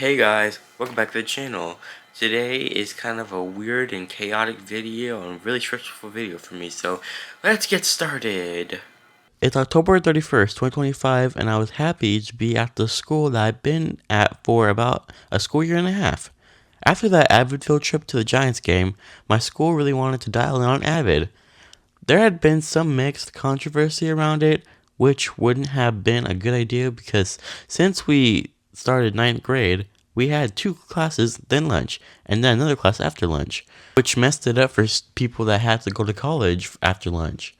Hey guys, welcome back to the channel. Today is kind of a weird and chaotic video and really stressful video for me, so let's get started. It's October 31st, 2025, and I was happy to be at the school that I've been at for about a school year and a half. After that Avid field trip to the Giants game, my school really wanted to dial in on Avid. There had been some mixed controversy around it, which wouldn't have been a good idea because since we started 9th grade, we had 2 classes, then lunch, and then another class after lunch, which messed it up for people that had to go to college after lunch.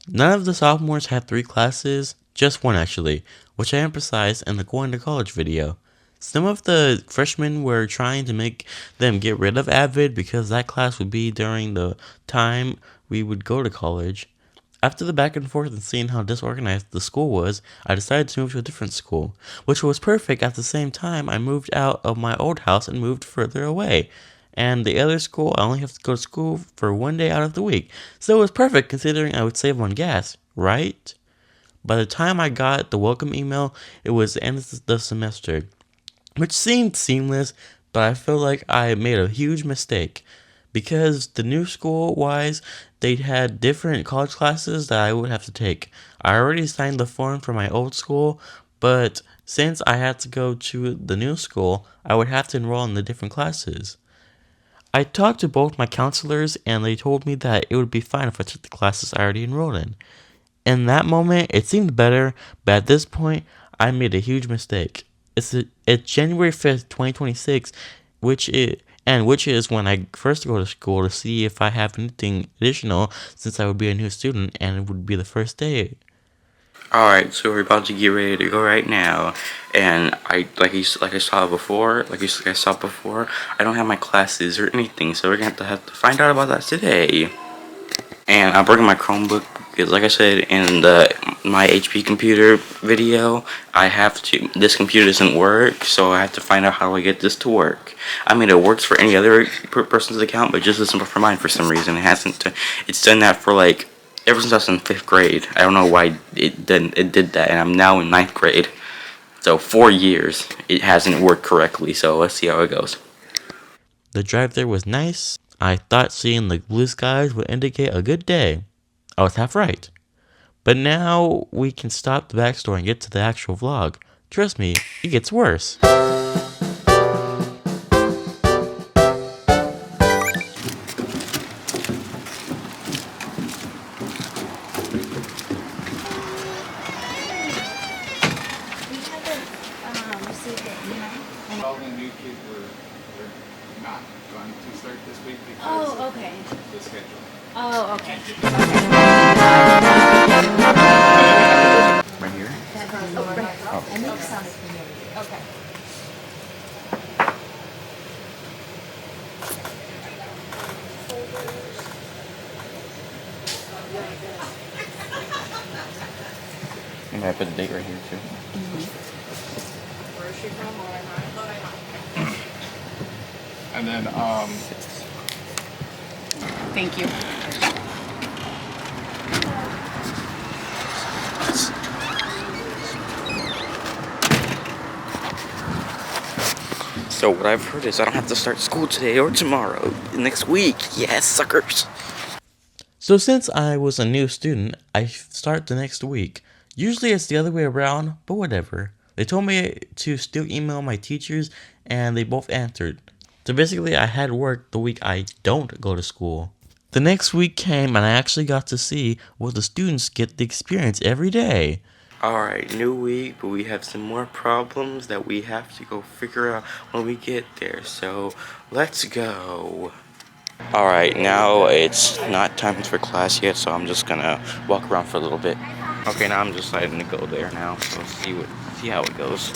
None of the sophomores had 3 classes, just 1 actually, which I emphasized in the going to college video. Some of the freshmen were trying to make them get rid of Avid because that class would be during the time we would go to college. After the back and forth and seeing how disorganized the school was, I decided to move to a different school, which was perfect. At the same time, I moved out of my old house and moved further away. And the other school, I only have to go to school for 1 day out of the week, so it was perfect considering I would save on gas, right? By the time I got the welcome email, it was the end of the semester, which seemed seamless, but I feel like I made a huge mistake. Because the new school-wise, they had different college classes that I would have to take. I already signed the form for my old school, but since I had to go to the new school, I would have to enroll in the different classes. I talked to both my counselors, and they told me that it would be fine if I took the classes I already enrolled in. In that moment, it seemed better, but at this point, I made a huge mistake. It's January 5th, 2026, which is when I first go to school to see if I have anything additional, since I would be a new student and it would be the first day. Alright, so we're about to get ready to go right now, and I saw before, I don't have my classes or anything, so we're gonna have to find out about that today. And I'm bringing my Chromebook because, like I said in my HP computer video, this computer doesn't work, so I have to find out how I get this to work. I mean, it works for any other person's account, but just isn't for mine for some reason. It hasn't. It's done that for like ever since I was in 5th grade. I don't know why it did that, and I'm now in 9th grade. So 4 years it hasn't worked correctly. So let's see how it goes. The drive there was nice. I thought seeing the blue skies would indicate a good day. I was half right. But now we can stop the backstory and get to the actual vlog. Trust me, it gets worse. All the new kids were not going to start this week because Oh, okay. of the schedule. Oh, okay. Right here? Oh. I think sounds familiar. Okay. I'm gonna put the date right here too. Where is she from? And then, Thank you. So what I've heard is I don't have to start school today or tomorrow. Next week. Yes, suckers. So since I was a new student, I start the next week. Usually it's the other way around, but whatever. They told me to still email my teachers, and they both answered. So basically I had work the week I don't go to school. The next week came and I actually got to see what the students get the experience every day. Alright, new week, but we have some more problems that we have to go figure out when we get there. So let's go. Alright, now it's not time for class yet, so I'm just gonna walk around for a little bit. Okay, now I'm deciding to go there now, so see how it goes.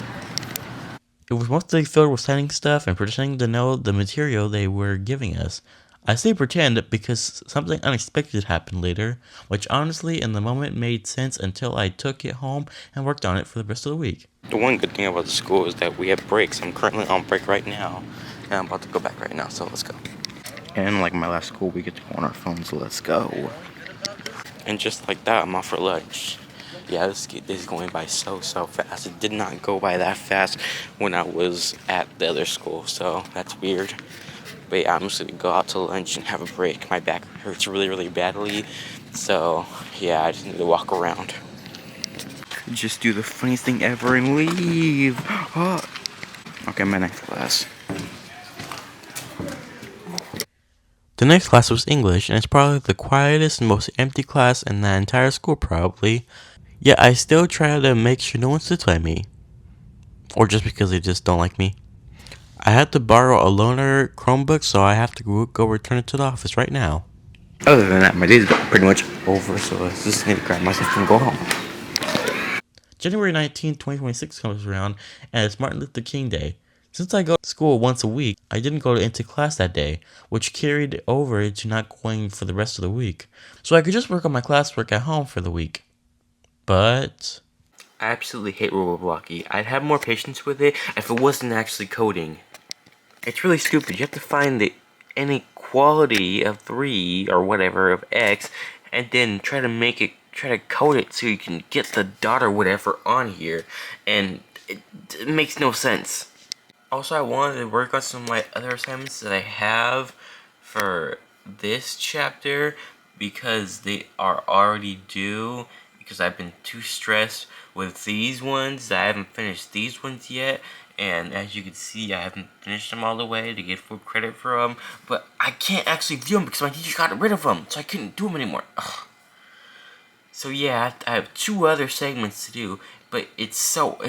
It was mostly filled with signing stuff and pretending to know the material they were giving us. I say pretend because something unexpected happened later, which honestly in the moment made sense until I took it home and worked on it for the rest of the week. The one good thing about the school is that we have breaks. I'm currently on break right now, and I'm about to go back right now, so let's go. And like my last school, we get to go on our phones, so let's go. And just like that, I'm off for lunch. Yeah, this is going by so fast. It did not go by that fast when I was at the other school, so that's weird. But yeah, I'm just gonna go out to lunch and have a break. My back hurts really badly, so yeah, I just need to walk around. Just do the funniest thing ever and leave. Oh. Okay, my next class. The next class was English, and it's probably the quietest and most empty class in that entire school, probably. Yet I still try to make sure no one sits by me. Or just because they just don't like me. I had to borrow a loaner Chromebook, so I have to go return it to the office right now. Other than that, my day's pretty much over, so I just need to grab myself and go home. January 19th, 2026 comes around, and it's Martin Luther King Day. Since I go to school once a week, I didn't go into class that day, which carried over into not going for the rest of the week. So I could just work on my classwork at home for the week. But I absolutely hate ROBOBLOCKY. I'd have more patience with it if it wasn't actually coding. It's really stupid. You have to find the inequality of 3 or whatever of x, and then try to code it so you can get the dot or whatever on here, and it makes no sense. Also, I wanted to work on some of my other assignments that I have for this chapter because they are already due, because I've been too stressed with these ones that I haven't finished these ones yet. And as you can see, I haven't finished them all the way to get full credit for them. But I can't actually view them because my teacher got rid of them, so I couldn't do them anymore. Ugh. So yeah, I have 2 other segments to do, but it's so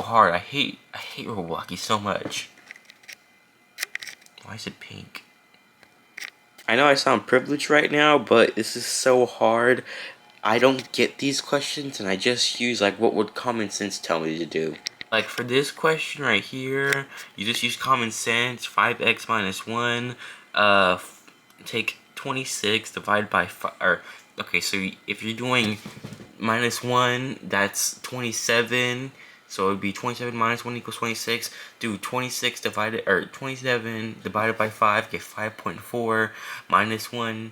hard. I hate ROBOBLOCKY so much. Why is it pink? I know I sound privileged right now, but this is so hard. I don't get these questions, and I just use like what would common sense tell me to do. Like for this question right here, you just use common sense. 5x minus 1. Take 26 divided by 5. Or okay, so if you're doing minus 1, that's 27. So it would be 27 minus 1 equals 26. Do 27 divided by 5, get 5.4 minus 1.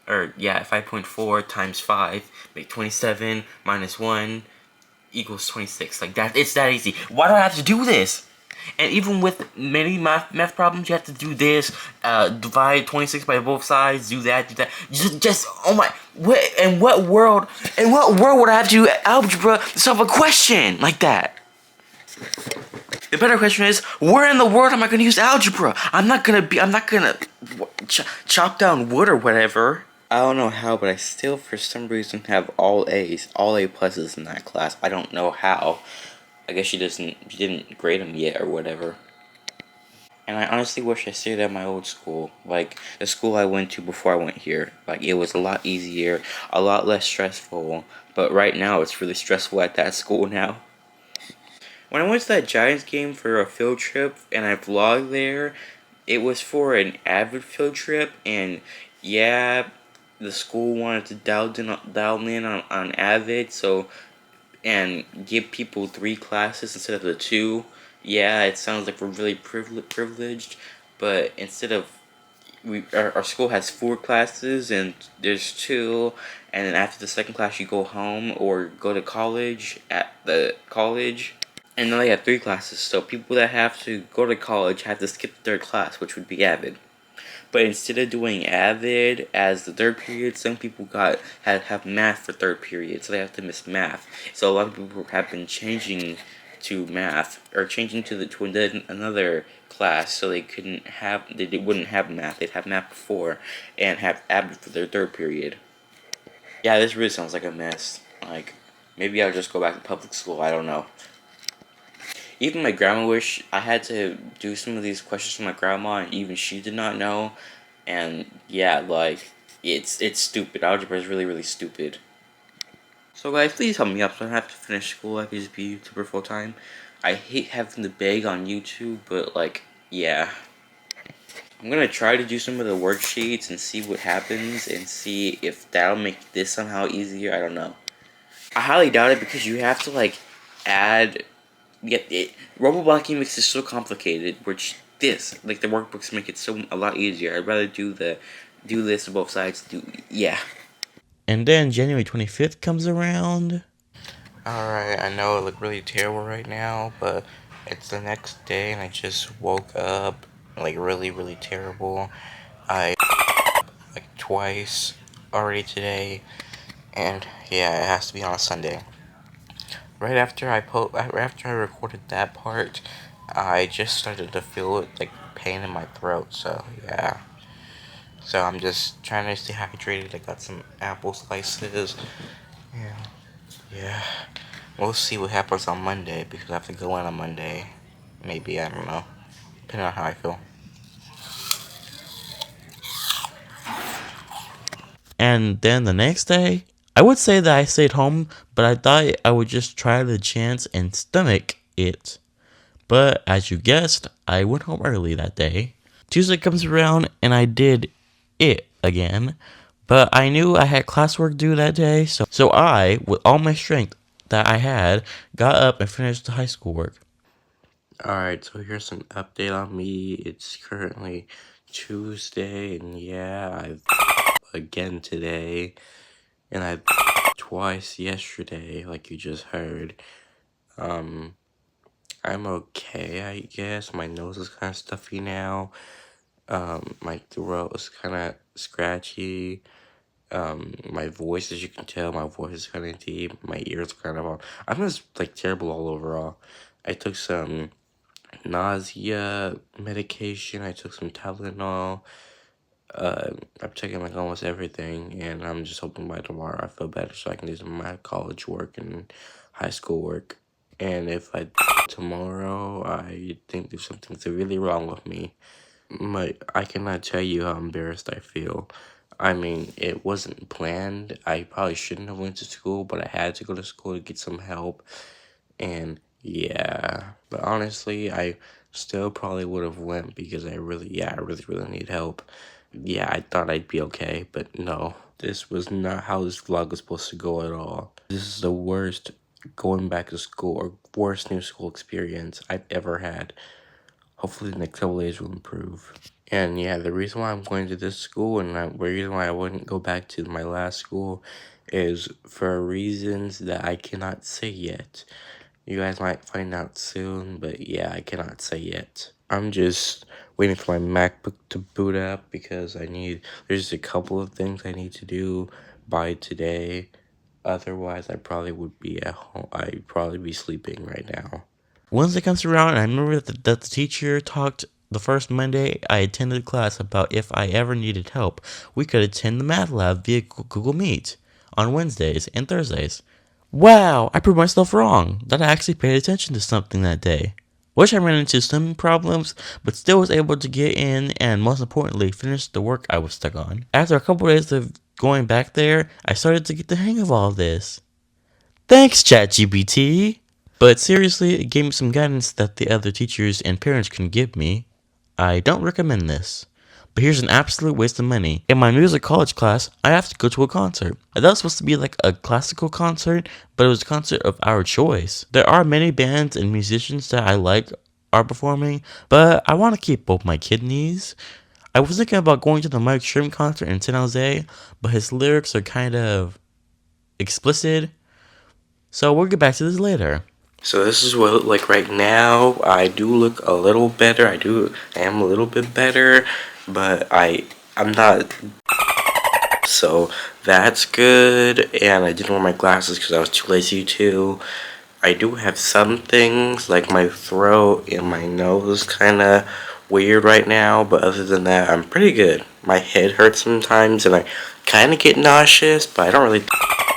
Or yeah, 5.4 times 5 make 27 minus 1 equals 26. Like that, it's that easy. Why do I have to do this? And even with many math problems, you have to do this. Divide 26 by both sides. Do that. Just oh my! In what world would I have to do algebra to solve a question like that? The better question is, where in the world am I going to use algebra? I'm not gonna chop down wood or whatever. I don't know how, but I still, for some reason, have all A's, all A pluses in that class. I don't know how. I guess she didn't grade them yet or whatever. And I honestly wish I stayed at my old school, like the school I went to before I went here. Like it was a lot easier, a lot less stressful. But right now, it's really stressful at that school now. When I went to that Giants game for a field trip and I vlogged there, it was for an Avid field trip, and yeah, the school wanted to dial in on Avid, so and give people 3 classes instead of the 2. Yeah, it sounds like we're really privileged, but instead of our school has 4 classes and there's 2, and then after the second class you go home or go to college at the college. And then they have 3 classes, so people that have to go to college have to skip the 3rd class, which would be Avid. But instead of doing Avid as the 3rd period, some people have math for 3rd period, so they have to miss math. So a lot of people have been changing to math, or changing to another class, so they wouldn't have math. They'd have math before and have Avid for their 3rd period. Yeah, this really sounds like a mess. Like maybe I'll just go back to public school. I don't know. Even my grandma wished I had to do some of these questions for my grandma, and even she did not know. And yeah, like it's stupid. Algebra is really stupid. So guys, please help me out so I don't have to finish school. I can just be YouTuber full time. I hate having to beg on YouTube, but like yeah. I'm gonna try to do some of the worksheets and see what happens, and see if that'll make this somehow easier. I don't know. I highly doubt it because you have to like add. ROBOBLOCKY makes it so complicated, which the workbooks make it a lot easier. I'd rather do this on both sides. Yeah. And then January 25th comes around. Alright, I know it look really terrible right now, but it's the next day and I just woke up like really terrible. I like twice already today, and yeah, it has to be on a Sunday. Right after I recorded that part, I just started to feel it like pain in my throat. So yeah, so I'm just trying to stay hydrated. I got some apple slices. Yeah, yeah. We'll see what happens on Monday because I have to go in on Monday. Maybe, I don't know, depending on how I feel. And then the next day, I would say that I stayed home, but I thought I would just try the chance and stomach it. But as you guessed, I went home early that day. Tuesday comes around and I did it again. But I knew I had classwork due that day, so I, with all my strength that I had, got up and finished the high school work. Alright, so here's an update on me. It's currently Tuesday, and yeah, I've again today, and I twice yesterday, like you just heard. I'm okay, I guess. My nose is kind of stuffy now. My throat is kind of scratchy. My voice, as you can tell, my voice is kind of deep. My ears are kind of on. I'm just like terrible all overall. I took some nausea medication. I took some Tylenol. I'm taking like almost everything, and I'm just hoping by tomorrow I feel better so I can do some of my college work and high school work. And if I tomorrow, I think there's something severely wrong with me. I cannot tell you how embarrassed I feel. I mean, it wasn't planned. I probably shouldn't have went to school, but I had to go to school to get some help. And yeah, but honestly, I still probably would have went because I really need help. Yeah, I thought I'd be okay, but no. This was not how this vlog was supposed to go at all. This is the worst going back to school or worst new school experience I've ever had. Hopefully the next couple days will improve. And yeah, the reason why I'm going to this school and the reason why I wouldn't go back to my last school is for reasons that I cannot say yet. You guys might find out soon, but yeah, I cannot say yet. I'm just waiting for my MacBook to boot up because there's a couple of things I need to do by today. Otherwise, I probably would be at home. I'd probably be sleeping right now. Wednesday comes around, and I remember that the teacher talked the first Monday I attended class about if I ever needed help, we could attend the math lab via Google Meet on Wednesdays and Thursdays. Wow, I proved myself wrong, that I actually paid attention to something that day. Wish I ran into some problems, but still was able to get in and most importantly, finish the work I was stuck on. After a couple days of going back there, I started to get the hang of all this. Thanks, ChatGPT! But seriously, it gave me some guidance that the other teachers and parents couldn't give me. I don't recommend this. But here's an absolute waste of money. In my music college class, I have to go to a concert. That was supposed to be like a classical concert, but it was a concert of our choice. There are many bands and musicians that I like are performing, but I want to keep both my kidneys. I was thinking about going to the Mike Shrimp concert in San Jose, but his lyrics are kind of explicit. So we'll get back to this later. So this is what I look like right now. I do look a little better. I am a little bit better, but I'm not. So that's good. And I didn't wear my glasses because I was too lazy to. I do have some things like my throat and my nose kind of weird right now, but other than that, I'm pretty good. My head hurts sometimes and I kind of get nauseous, but I don't really.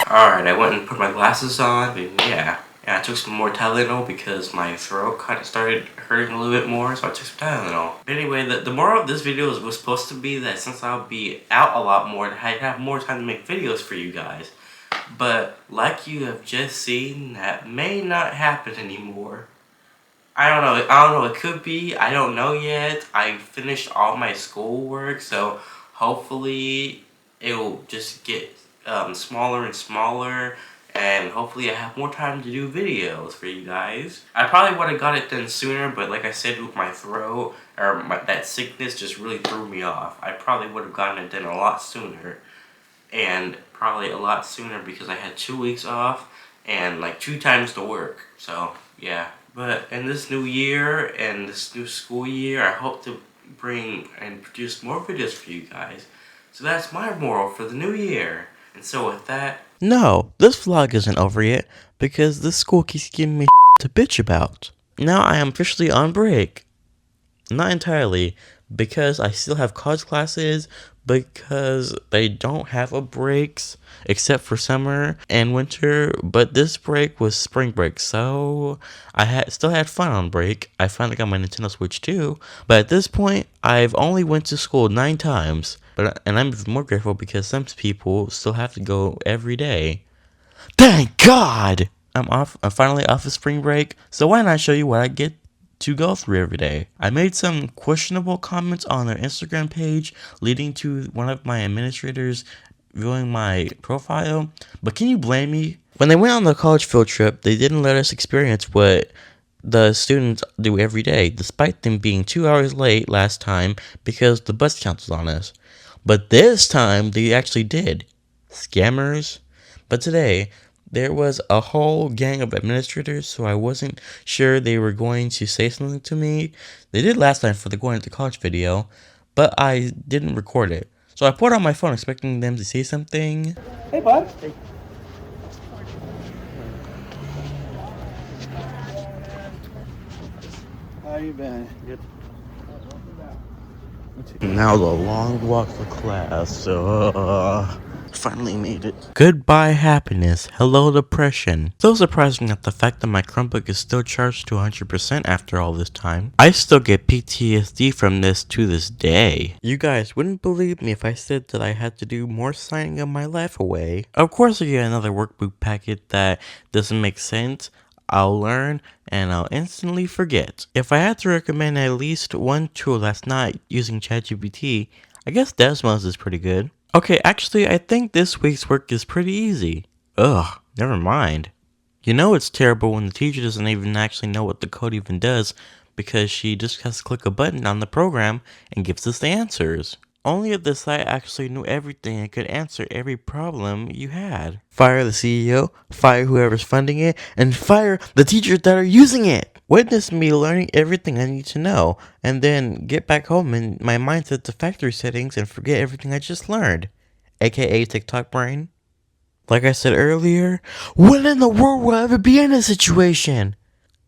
Alright, I went and put my glasses on, and yeah. I took some more Tylenol because my throat kind of started hurting a little bit more, so I took some Tylenol. But anyway, the moral of this video was supposed to be that since I'll be out a lot more, I'd have more time to make videos for you guys. But like you have just seen, that may not happen anymore. I don't know, it could be, I don't know yet. I finished all my schoolwork, so hopefully it'll just get smaller and smaller, and hopefully I have more time to do videos for you guys. I probably would have got it done sooner, but like I said, with my throat, that sickness just really threw me off. I probably would have gotten it done a lot sooner, and probably a lot sooner because I had 2 weeks off and like 2 times the work. So yeah. But in this new year and this new school year, I hope to bring and produce more videos for you guys. So that's my moral for the new year. And so with that... No, this vlog isn't over yet because this school keeps giving me to bitch about. Now I am officially on break. Not entirely, because I still have college classes, because they don't have a breaks except for summer and winter, but this break was spring break, so I still had fun on break. I finally got my Nintendo Switch too, but at this point, I've only went to school 9 times, and I'm even more grateful because some people still have to go every day. Thank God! I'm finally off of spring break, so why not show you what I get to go through every day. I made some questionable comments on their Instagram page, leading to one of my administrators viewing my profile. But can you blame me? When they went on the college field trip, they didn't let us experience what the students do every day, despite them being 2 hours late last time because the bus canceled on us. But this time, they actually did. Scammers. But today, there was a whole gang of administrators, so I wasn't sure they were going to say something to me. They did last time for the going to college video, but I didn't record it. So I put it on my phone expecting them to say something. Hey, bud. How you been? Good. Now the long walk for class. Finally made it. Goodbye happiness. Hello depression. So surprising that the fact that my Chromebook is still charged to 100% after all this time. I still get PTSD from this to this day. You guys wouldn't believe me if I said that I had to do more signing of my life away. Of course I get another workbook packet that doesn't make sense. I'll learn, and I'll instantly forget. If I had to recommend at least one tool last night using ChatGPT, I guess Desmos is pretty good. Okay, actually, I think this week's work is pretty easy. Ugh, never mind. You know it's terrible when the teacher doesn't even actually know what the code even does because she just has to click a button on the program and gives us the answers. Only if the site actually knew everything and could answer every problem you had. Fire the CEO, fire whoever's funding it, and fire the teachers that are using it. Witness me learning everything I need to know, and then get back home and my mind set to factory settings and forget everything I just learned. AKA TikTok brain. Like I said earlier, when in the world will I ever be in this situation?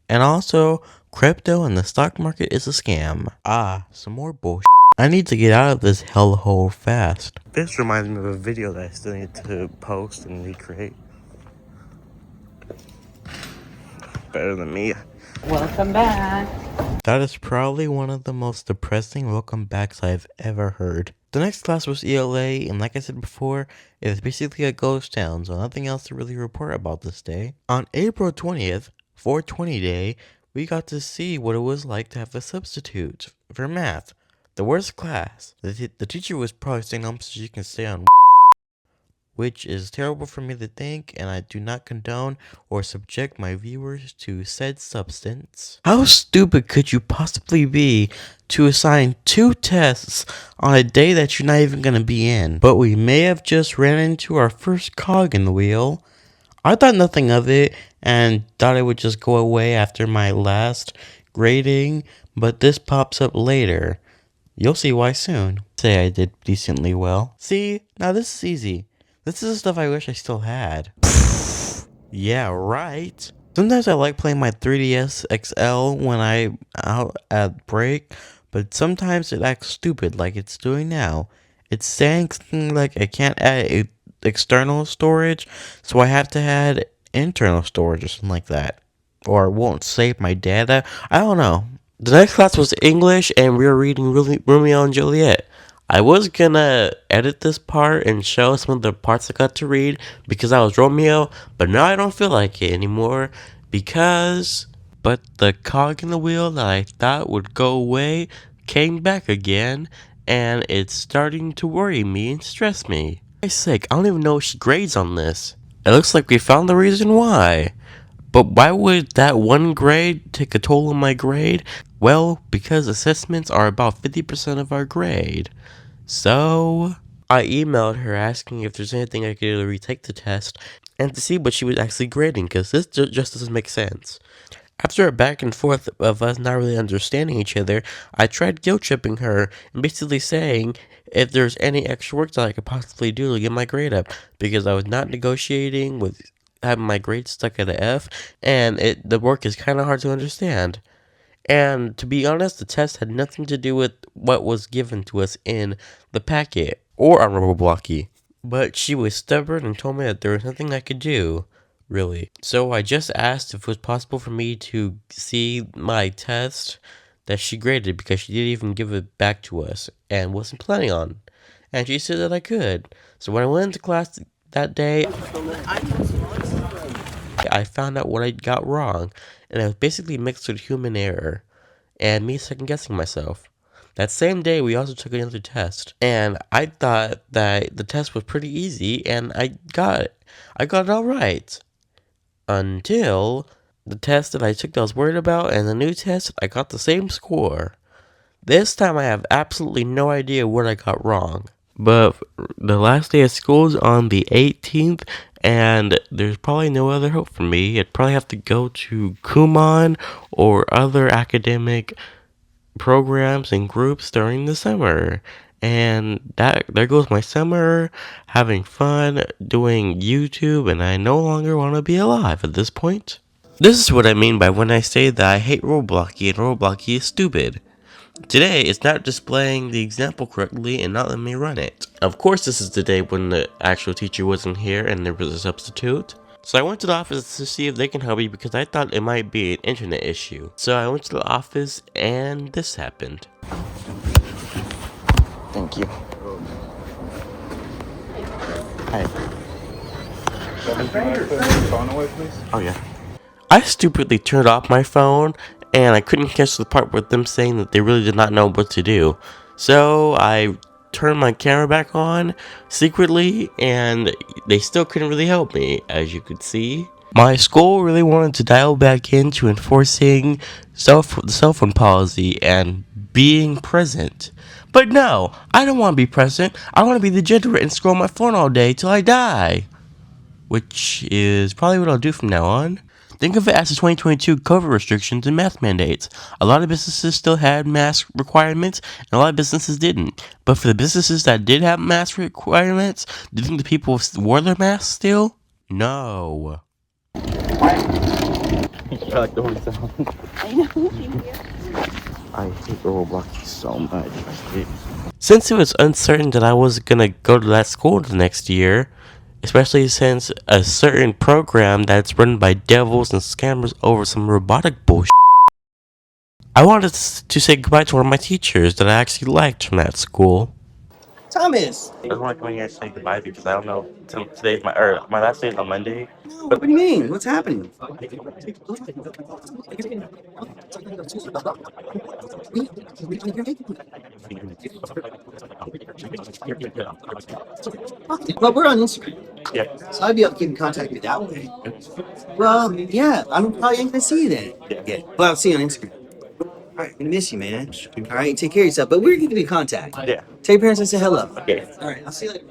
And also, crypto and the stock market is a scam. Ah, some more bullshit. I need to get out of this hellhole fast. This reminds me of a video that I still need to post and recreate. Better than me. Welcome back. That is probably one of the most depressing welcome backs I've ever heard. The next class was ELA, and like I said before, it was basically a ghost town, so nothing else to really report about this day. On April 20th, 420 day, we got to see what it was like to have a substitute for math. The worst class. The teacher was probably staying home so she can stay on, which is terrible for me to think, and I do not condone or subject my viewers to said substance. How stupid could you possibly be to assign 2 tests on a day that you're not even gonna be in? But we may have just ran into our first cog in the wheel. I thought nothing of it and thought it would just go away after my last grading, but this pops up later. You'll see why soon. Say I did decently well. See, now this is easy. This is the stuff I wish I still had. Yeah, right. Sometimes I like playing my 3DS XL when I'm out at break, but sometimes it acts stupid like it's doing now. It's saying something like I can't add external storage, so I have to add internal storage or something like that. Or it won't save my data. I don't know. The next class was English, and we were reading Romeo and Juliet. I was gonna edit this part and show some of the parts I got to read because I was Romeo, but now I don't feel like it anymore but the cog in the wheel that I thought would go away came back again, and it's starting to worry me and stress me. For Christ's sake, I don't even know if she grades on this. It looks like we found the reason why. But why would that one grade take a toll on my grade? Well, because assessments are about 50% of our grade. So, I emailed her asking if there's anything I could do to retake the test and to see what she was actually grading, because this just doesn't make sense. After a back and forth of us not really understanding each other, I tried guilt tripping her and basically saying if there's any extra work that I could possibly do to get my grade up, because I was not negotiating with having my grade stuck at an F, and the work is kind of hard to understand. And to be honest, the test had nothing to do with what was given to us in the packet or on ROBOBLOCKY. But she was stubborn and told me that there was nothing I could do, really. So I just asked if it was possible for me to see my test that she graded, because she didn't even give it back to us and wasn't planning on. And she said that I could. So when I went into class that day, I found out what I got wrong, and it was basically mixed with human error and me second guessing myself. That same day, we also took another test, and I thought that the test was pretty easy, and I got it all right. Until the test that I took that I was worried about, and the new test, I got the same score. This time, I have absolutely no idea what I got wrong. But the last day of school is on the 18th, and there's probably no other hope for me. I'd probably have to go to Kumon or other academic programs and groups during the summer. And there goes my summer, having fun, doing YouTube, and I no longer want to be alive at this point. This is what I mean by when I say that I hate ROBOBLOCKY and ROBOBLOCKY is stupid. Today, it's not displaying the example correctly and not letting me run it. Of course, this is the day when the actual teacher wasn't here and there was a substitute. So I went to the office to see if they can help me, because I thought it might be an internet issue. So I went to the office and this happened. Thank you. Hi. Can I put your phone away, please? Oh yeah. I stupidly turned off my phone, and I couldn't catch the part with them saying that they really did not know what to do. So I turned my camera back on secretly, and they still couldn't really help me, as you could see. My school really wanted to dial back into enforcing the cell phone policy and being present. But no, I don't want to be present. I want to be degenerate and scroll my phone all day till I die. Which is probably what I'll do from now on. Think of it as the 2022 COVID restrictions and mask mandates. A lot of businesses still had mask requirements, and a lot of businesses didn't. But for the businesses that did have mask requirements, do you think the people wore their masks still? No. I like the horn sound. I know, thank you. I hate ROBOBLOCKY so much. Since it was uncertain that I was gonna go to that school the next year, especially since a certain program that's run by devils and scammers over some robotic bullshit, I wanted to say goodbye to one of my teachers that I actually liked from that school. Thomas! I just want to come here and say goodbye, because I don't know. Today's my last day is on Monday. No, what do you mean? What's happening? Well, we're on Instagram, Yeah. so I'd be able to keep in contact with you that way. Well, yeah, I'm probably ain't gonna see you then. Yeah. Well, I'll see you on Instagram. All right, gonna miss you, man. All right, take care of yourself. But we're gonna be in contact. Yeah. Tell your parents I say hello. Okay. All right, I'll see you later.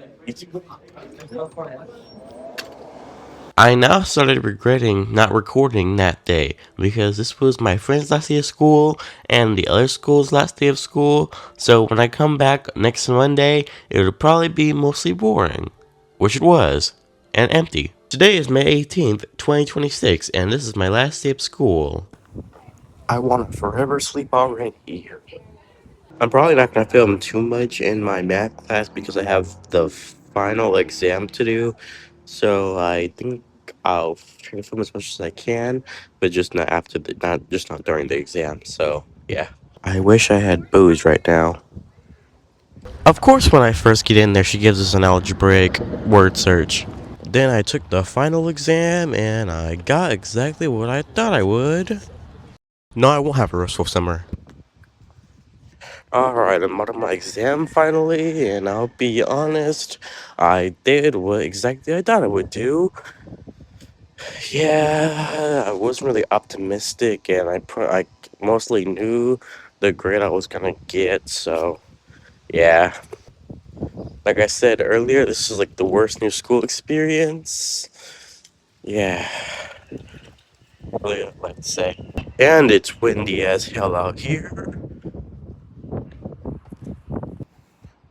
I now started regretting not recording that day, because this was my friend's last day of school and the other school's last day of school. So when I come back next Monday, it'll probably be mostly boring, which it was, and empty. Today is May 18th, 2026, and this is my last day of school. I want to forever sleep already. I'm probably not going to film too much in my math class because I have the final exam to do. So I think I'll try to film as much as I can, but just not not during the exam. So yeah. I wish I had booze right now. Of course, when I first get in there, she gives us an algebraic word search. Then I took the final exam, and I got exactly what I thought I would. No, I won't have a restful summer. Alright, I'm out of my exam finally, and I'll be honest, I did what exactly I thought I would do. Yeah, I wasn't really optimistic, and I mostly knew the grade I was gonna get, so yeah. Like I said earlier, this is like the worst new school experience. Yeah, really I'd like to say. And it's windy as hell out here.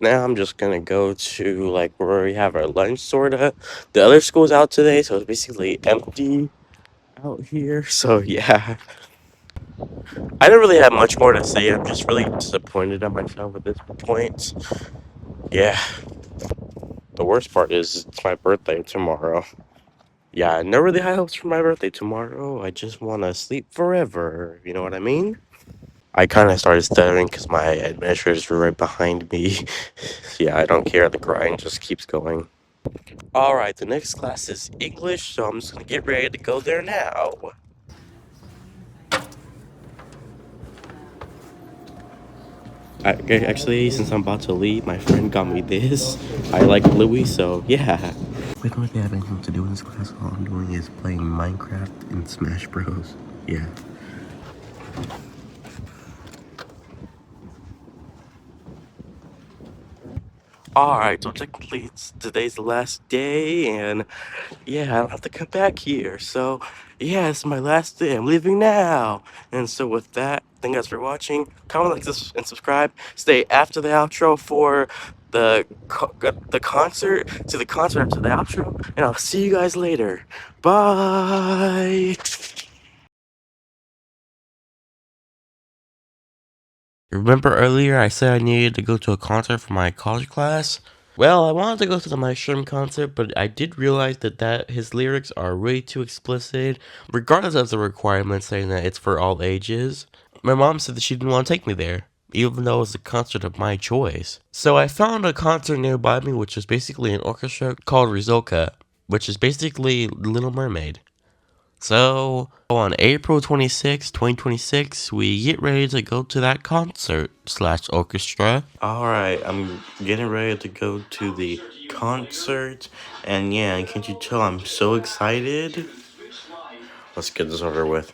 Now I'm just gonna go to like where we have our lunch sorta. The other school's out today, so it's basically empty out here. So yeah. I don't really have much more to say. I'm just really disappointed at myself at this point. Yeah. The worst part is it's my birthday tomorrow. Yeah, no really high hopes for my birthday tomorrow. I just want to sleep forever. You know what I mean? I kind of started stuttering because my administrators were right behind me. Yeah, I don't care. The grind just keeps going. Alright, the next class is English, so I'm just going to get ready to go there now. Actually, since I'm about to leave, my friend got me this. I like Louis, so yeah. We don't really have anything to do in this class. All I'm doing is playing Minecraft and Smash Bros. Yeah. Alright, so technically today's the last day, and yeah, I don't have to come back here. So yeah, it's my last day. I'm leaving now. And so with that, thank you guys for watching. Comment, like, this, and subscribe. Stay after the outro for the concert, to the concert after the outro, and I'll see you guys later. Bye. Remember earlier I said I needed to go to a concert for my college class? Well, I wanted to go to the Mushroom concert, but I did realize that his lyrics are way too explicit, regardless of the requirement saying that it's for all ages. My mom said that she didn't want to take me there, even though it was a concert of my choice. So I found a concert nearby me, which is basically an orchestra called Rizolka, which is basically Little Mermaid. So, on April 26, 2026, we get ready to go to that concert slash orchestra. Alright, I'm getting ready to go to the concert, and yeah, can't you tell I'm so excited? Let's get this over with.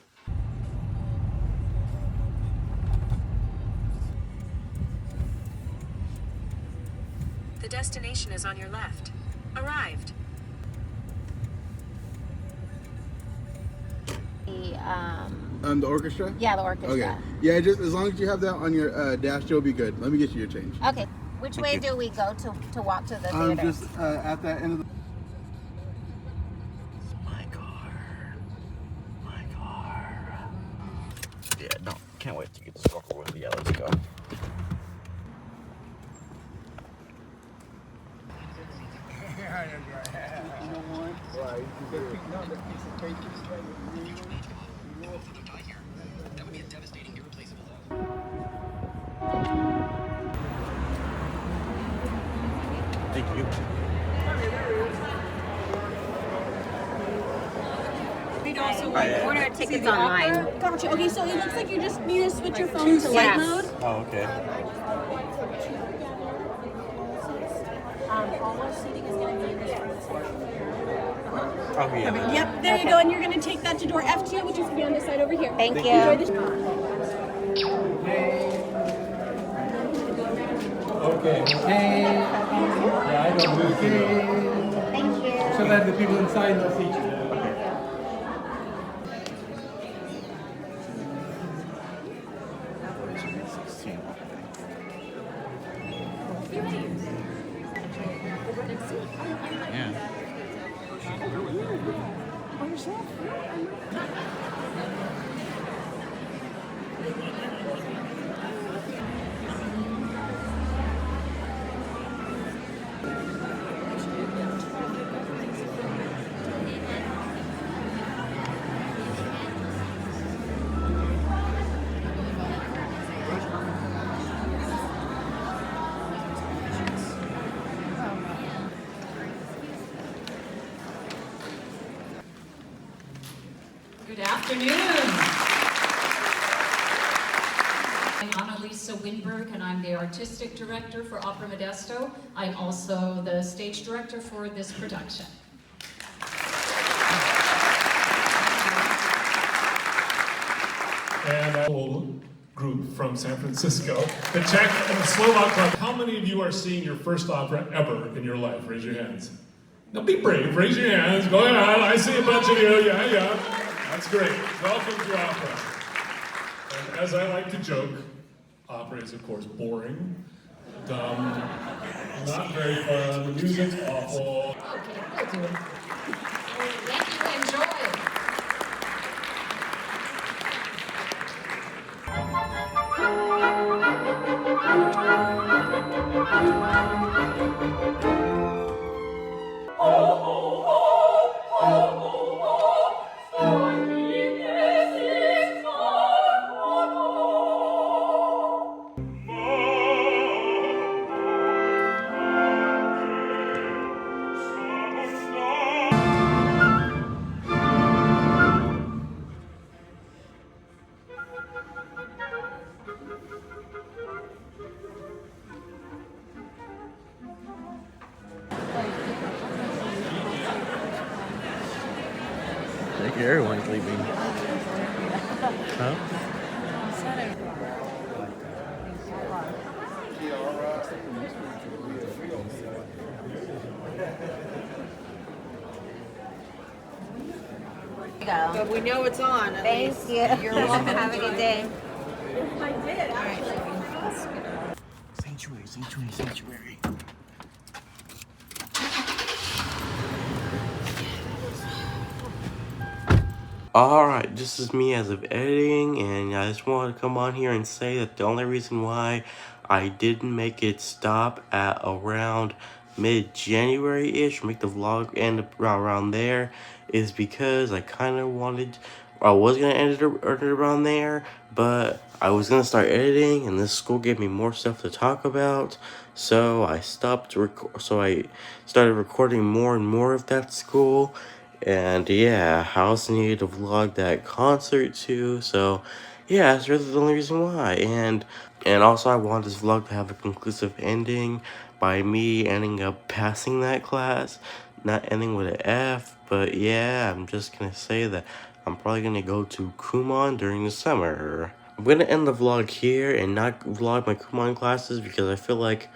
The destination is on your left. Arrived. The orchestra? Yeah, the orchestra. Okay. Yeah, just as long as you have that on your dash, you'll be good. Let me get you your change. Okay. Which way do we go to walk to the theater? Just at that end of the... My car. Yeah, no, can't wait to get this over with. Yeah, let's go. Thank you. We'd also order our tickets online. Gotcha. Okay, so it looks like you just need to switch your phone to light mode. Oh, okay. All our seating is going to be in this room. Oh, yeah. Yep, there you go. And you're going to take that to door F2, which is going to be on this side over here. Thank you. Enjoy the Okay. Yeah, I don't move. Thank you. So that the people inside don't see you. Good afternoon. I'm Annalisa Winberg, and I'm the Artistic Director for Opera Modesto. I'm also the Stage Director for this production. And group from San Francisco, the Czech and the Slovak Club. How many of you are seeing your first opera ever in your life? Raise your hands. Now be brave, raise your hands, go ahead, I see a bunch of you, yeah. That's great, welcome to opera. And as I like to joke, opera is of course boring, dumb, not very fun, the music's awful. Okay, we'll do it. Thank you, enjoy. I think everyone's leaving. Huh? But we know it's on. Thank you. You're welcome. Have a good day. I did, actually. Sanctuary. Alright, this is me as of editing, and I just wanted to come on here and say that the only reason why I didn't make it stop at around mid-January-ish, make the vlog end around there, is because I kind of wanted, I was going to end it around there, but I was going to start editing, and this school gave me more stuff to talk about, so I stopped, so I started recording more and more of that school. And yeah, I also needed to vlog that concert too, so yeah, that's really the only reason why. And also I wanted this vlog to have a conclusive ending by me ending up passing that class, not ending with an F, but yeah, I'm just gonna say that I'm probably gonna go to Kumon during the summer. I'm gonna end the vlog here and not vlog my Kumon classes because I feel like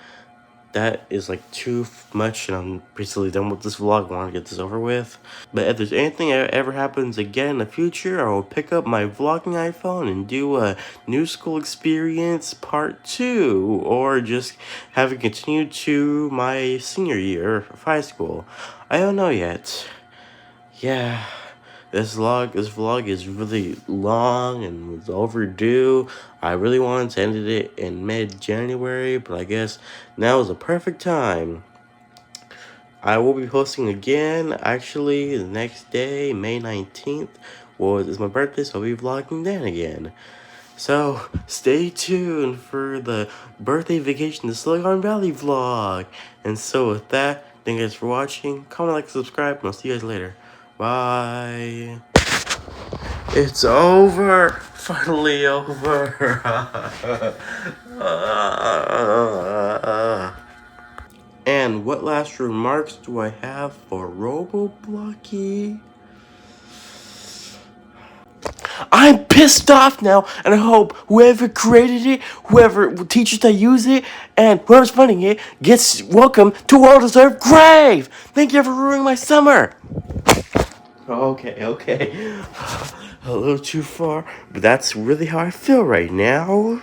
that is like too much, and I'm basically done with this vlog. I want to get this over with. But if there's anything that ever happens again in the future, I will pick up my vlogging iPhone and do a new school experience part 2, or just have it continue to my senior year of high school. I don't know yet. Yeah. This vlog is really long and was overdue. I really wanted to end it in mid-January, but I guess now is the perfect time. I will be posting again, actually, the next day, May 19th, is my birthday, so I'll be vlogging then again. So, stay tuned for the birthday vacation to Silicon Valley vlog. And so with that, thank you guys for watching. Comment, like, subscribe, and I'll see you guys later. Bye. It's over. Finally over. And what last remarks do I have for ROBOBLOCKY? I'm pissed off now, and I hope whoever created it, whoever teachers that use it, and whoever's funding it gets welcome to a well-deserved grave. Thank you for ruining my summer. Okay. A little too far, but that's really how I feel right now.